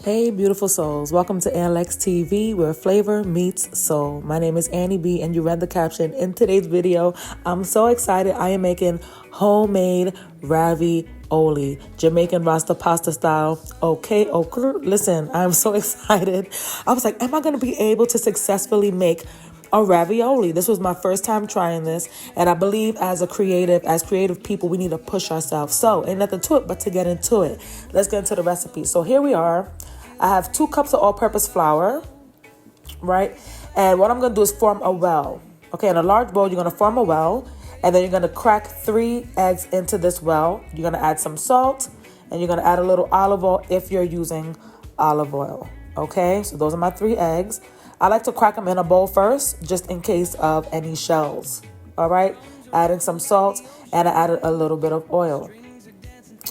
Hey, beautiful souls. Welcome to ALX TV, where flavor meets soul. My name is Annie B, and you read the caption. In today's video, I'm so excited. I am making homemade ravioli, Jamaican Rasta pasta style. Okay, listen, I'm so excited. I was like, am I going to be able to successfully make a ravioli? This was my first time trying this, and I believe as creative people, we need to push ourselves. So ain't nothing to it but to get into it. Let's get into the recipe. So here we are. I have 2 cups of all-purpose flour, right? And what I'm going to do is form a well. Okay, in a large bowl, you're going to form a well, and then you're going to crack 3 eggs into this well. You're going to add some salt, and you're going to add a little olive oil if you're using olive oil. Okay, so those are my 3 eggs. I like to crack them in a bowl first, just in case of any shells. All right, adding some salt, and I added a little bit of oil.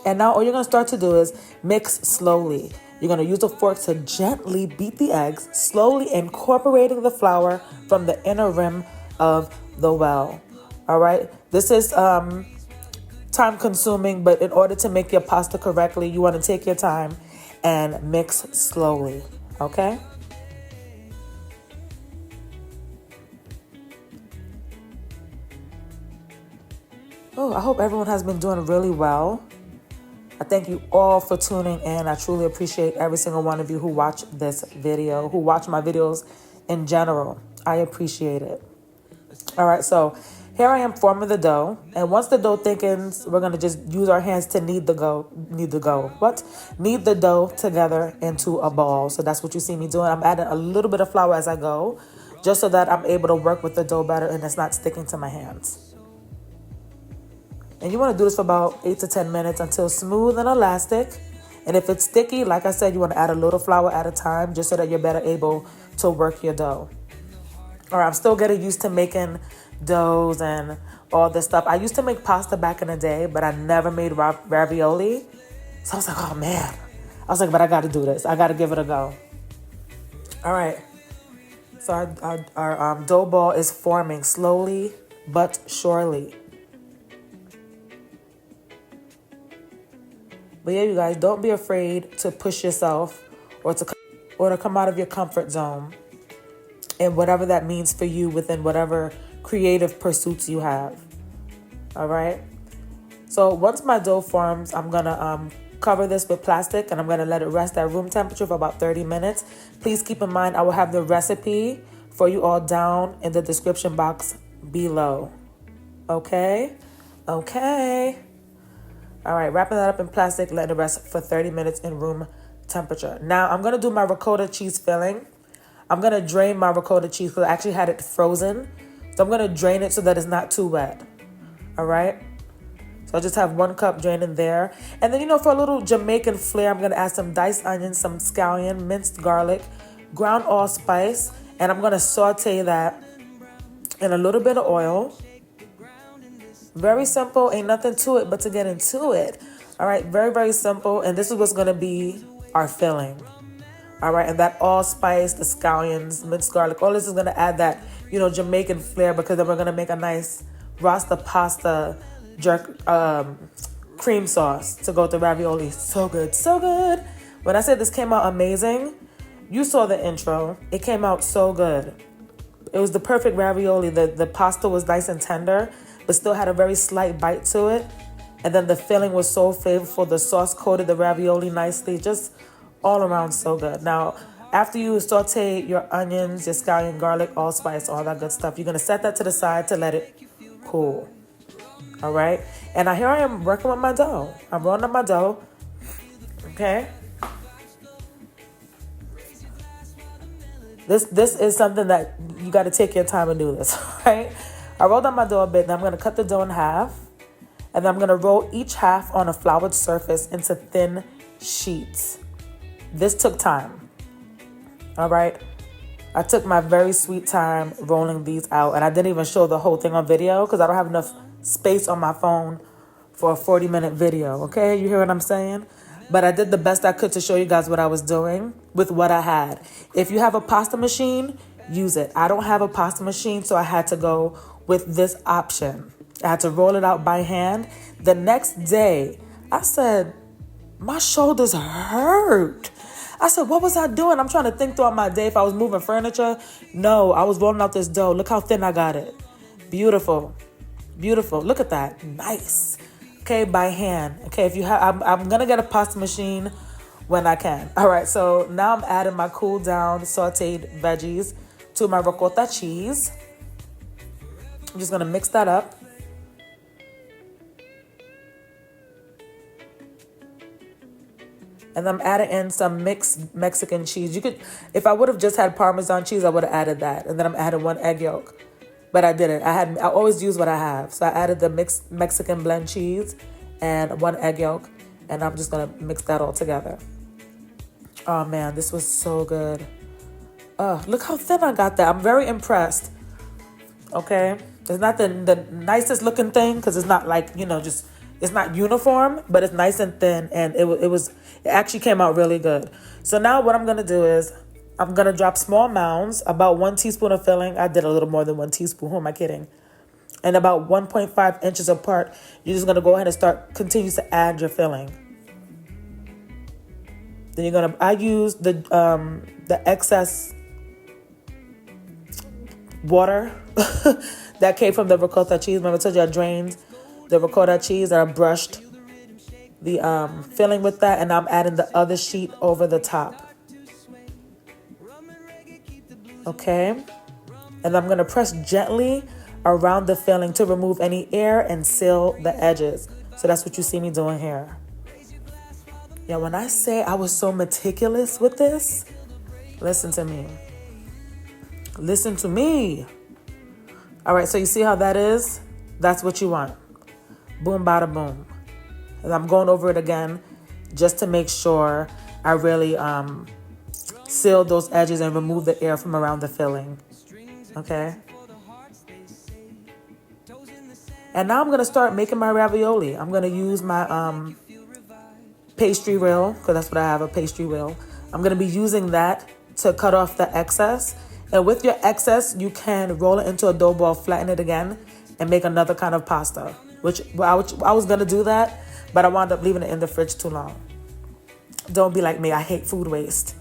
And now all you're going to start to do is mix slowly. You're going to use a fork to gently beat the eggs, slowly incorporating the flour from the inner rim of the well. All right, this is time consuming, but in order to make your pasta correctly, you want to take your time and mix slowly. Okay. Oh, I hope everyone has been doing really well. I thank you all for tuning in. I truly appreciate every single one of you who watch this video, who watch my videos in general. I appreciate it. All right, so here I am forming the dough. And once the dough thickens, we're going to just use our hands to knead the dough together into a ball. So that's what you see me doing. I'm adding a little bit of flour as I go, just so that I'm able to work with the dough better and it's not sticking to my hands. And you want to do this for about 8 to 10 minutes until smooth and elastic. And if it's sticky, like I said, you want to add a little flour at a time just so that you're better able to work your dough. All right, I'm still getting used to making doughs and all this stuff. I used to make pasta back in the day, but I never made ravioli. So I was like, oh man. I was like, but I got to do this. I got to give it a go. All right. So our dough ball is forming slowly but surely. But yeah, you guys, don't be afraid to push yourself or to come out of your comfort zone and whatever that means for you within whatever creative pursuits you have. All right. So once my dough forms, I'm going to cover this with plastic and I'm going to let it rest at room temperature for about 30 minutes. Please keep in mind, I will have the recipe for you all down in the description box below. Okay. All right, wrapping that up in plastic, letting it rest for 30 minutes in room temperature. Now, I'm going to do my ricotta cheese filling. I'm going to drain my ricotta cheese because I actually had it frozen. So I'm going to drain it so that it's not too wet. All right? So I just have 1 cup draining there. And then, for a little Jamaican flair, I'm going to add some diced onions, some scallion, minced garlic, ground allspice. And I'm going to saute that in a little bit of oil. Very simple, ain't nothing to it but to get into it. All right, very, very simple. And this is what's going to be our filling. All right, and that allspice, the scallions, minced garlic, all this is going to add that, Jamaican flair, because then we're going to make a nice Rasta pasta cream sauce to go with the ravioli. So good, so good. When I said this came out amazing, you saw the intro. It came out so good. It was the perfect ravioli. The pasta was nice and tender, but still had a very slight bite to it. And then the filling was so flavorful. The sauce coated the ravioli nicely. Just all around so good. Now, after you saute your onions, your scallion, garlic, allspice, all that good stuff, you're going to set that to the side to let it cool. All right? And now here I am working with my dough. I'm rolling up my dough. Okay? This is something that you got to take your time and do this, right? I rolled out my dough a bit, and I'm going to cut the dough in half. And then I'm going to roll each half on a floured surface into thin sheets. This took time. All right? I took my very sweet time rolling these out. And I didn't even show the whole thing on video because I don't have enough space on my phone for a 40-minute video. Okay? You hear what I'm saying? But I did the best I could to show you guys what I was doing with what I had. If you have a pasta machine, use it. I don't have a pasta machine, so I had to go with this option. I had to roll it out by hand. The next day, I said, my shoulders hurt. I said, what was I doing? I'm trying to think throughout my day if I was moving furniture. No, I was rolling out this dough. Look how thin I got it. Beautiful. Beautiful. Look at that. Nice. Okay, by hand. Okay, if you have, I'm going to get a pasta machine when I can. All right, so now I'm adding my cool down sauteed veggies to my ricotta cheese. I'm just going to mix that up. And I'm adding in some mixed Mexican cheese. You could, if I would have just had Parmesan cheese, I would have added that. And then I'm adding 1 egg yolk. But I didn't. I always use what I have. So I added the mixed Mexican blend cheese and 1 egg yolk. And I'm just going to mix that all together. Oh, man, this was so good. Look how thin I got that. I'm very impressed. Okay? It's not the nicest looking thing because it's not like, just... It's not uniform, but it's nice and thin, and it actually came out really good. So now what I'm going to do is I'm going to drop small mounds, about 1 teaspoon of filling. I did a little more than 1 teaspoon. Who am I kidding? And about 1.5 inches apart. You're just going to go ahead and continue to add your filling. Then I use the excess water that came from the ricotta cheese. Remember I told you I drained the ricotta cheese. I brushed the filling with that, and I'm adding the other sheet over the top. Okay, and I'm gonna press gently around the filling to remove any air and seal the edges. So that's what you see me doing here. Yeah, when I say I was so meticulous with this, listen to me. Listen to me. All right, so you see how that is? That's what you want. Boom, bada, boom. And I'm going over it again just to make sure I really seal those edges and remove the air from around the filling. Okay? And now I'm going to start making my ravioli. I'm going to use my pastry wheel, because that's what I have, a pastry wheel. I'm going to be using that to cut off the excess. And with your excess, you can roll it into a dough ball, flatten it again, and make another kind of pasta. Which I was going to do that, but I wound up leaving it in the fridge too long. Don't be like me. I hate food waste.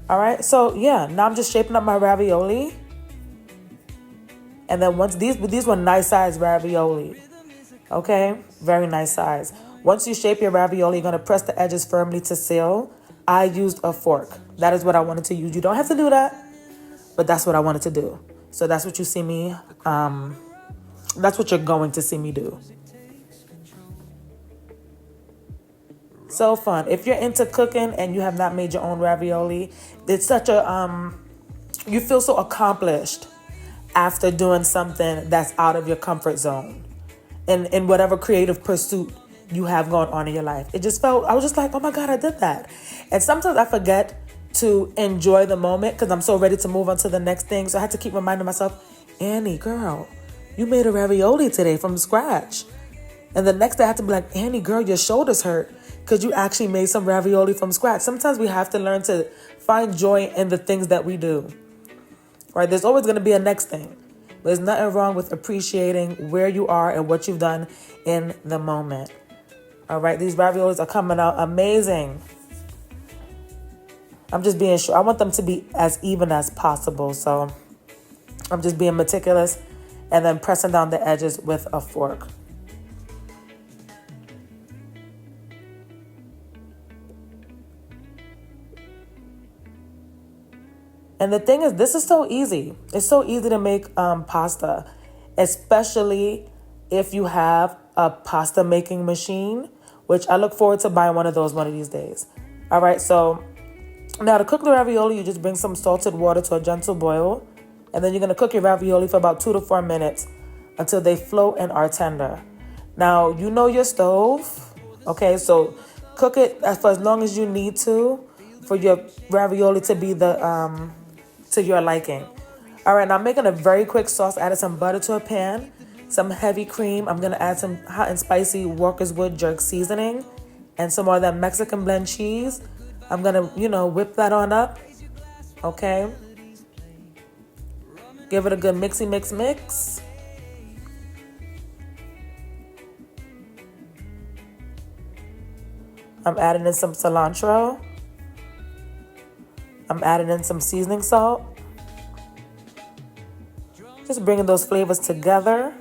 All right. So, yeah, now I'm just shaping up my ravioli. And then once these were nice size ravioli. Okay. Very nice size. Once you shape your ravioli, you're going to press the edges firmly to seal. I used a fork. That is what I wanted to use. You don't have to do that, but that's what I wanted to do. So that's what you see me that's what you're going to see me do. So fun. If you're into cooking and you have not made your own ravioli, it's such a, you feel so accomplished after doing something that's out of your comfort zone in whatever creative pursuit you have going on in your life. I was just like, oh my God, I did that. And sometimes I forget to enjoy the moment because I'm so ready to move on to the next thing. So I had to keep reminding myself, Annie, girl, you made a ravioli today from scratch. And the next day I had to be like, Annie, girl, your shoulders hurt because you actually made some ravioli from scratch. Sometimes we have to learn to find joy in the things that we do. Right? There's always going to be a next thing. There's nothing wrong with appreciating where you are and what you've done in the moment. All right? These raviolis are coming out amazing. I'm just being sure. I want them to be as even as possible. So I'm just being meticulous and then pressing down the edges with a fork. And the thing is, this is so easy. It's so easy to make pasta, especially if you have a pasta making machine, which I look forward to buying one of those one of these days. All right, so now to cook the ravioli, you just bring some salted water to a gentle boil. And then you're going to cook your ravioli for about 2 to 4 minutes until they float and are tender. Now, you know your stove. Okay, so cook it for as long as you need to for your ravioli to be to your liking. All right, now I'm making a very quick sauce. I added some butter to a pan, some heavy cream. I'm going to add some hot and spicy Walker's Wood jerk seasoning and some more of that Mexican blend cheese. I'm going to, whip that on up. Okay. Give it a good mix. I'm adding in some cilantro. I'm adding in some seasoning salt. Just bringing those flavors together.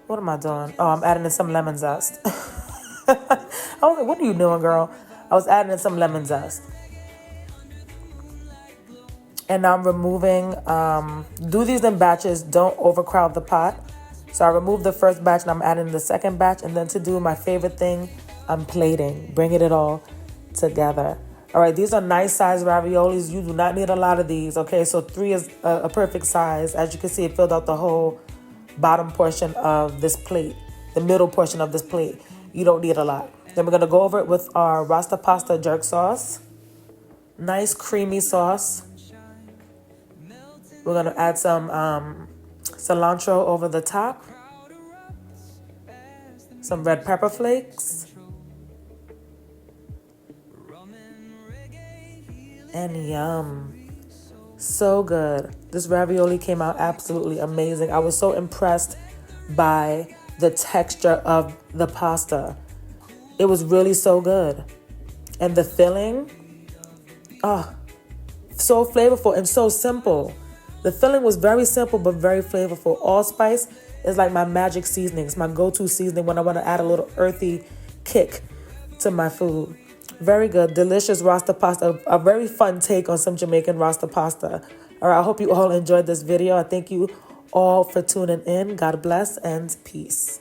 What am I doing? Oh, I'm adding in some lemon zest. I was like, what are you doing, girl? I was adding in some lemon zest. And now I'm removing, do these in batches, don't overcrowd the pot. So I removed the first batch and I'm adding the second batch. And then to do my favorite thing, I'm plating, bringing it all together. All right, these are nice size raviolis. You do not need a lot of these, okay? So 3 is a perfect size. As you can see, it filled out the whole bottom portion of this plate, the middle portion of this plate. You don't need a lot. Then we're gonna go over it with our Rasta pasta jerk sauce. Nice creamy sauce. We're gonna add some cilantro over the top. Some red pepper flakes. And yum. So good. This ravioli came out absolutely amazing. I was so impressed by the texture of the pasta. It was really so good. And the filling, oh, so flavorful and so simple. The filling was very simple but very flavorful. Allspice is like my magic seasoning. It's my go-to seasoning when I want to add a little earthy kick to my food. Very good, delicious Rasta pasta. A very fun take on some Jamaican Rasta pasta. All right, I hope you all enjoyed this video. I thank you all for tuning in. God bless and peace.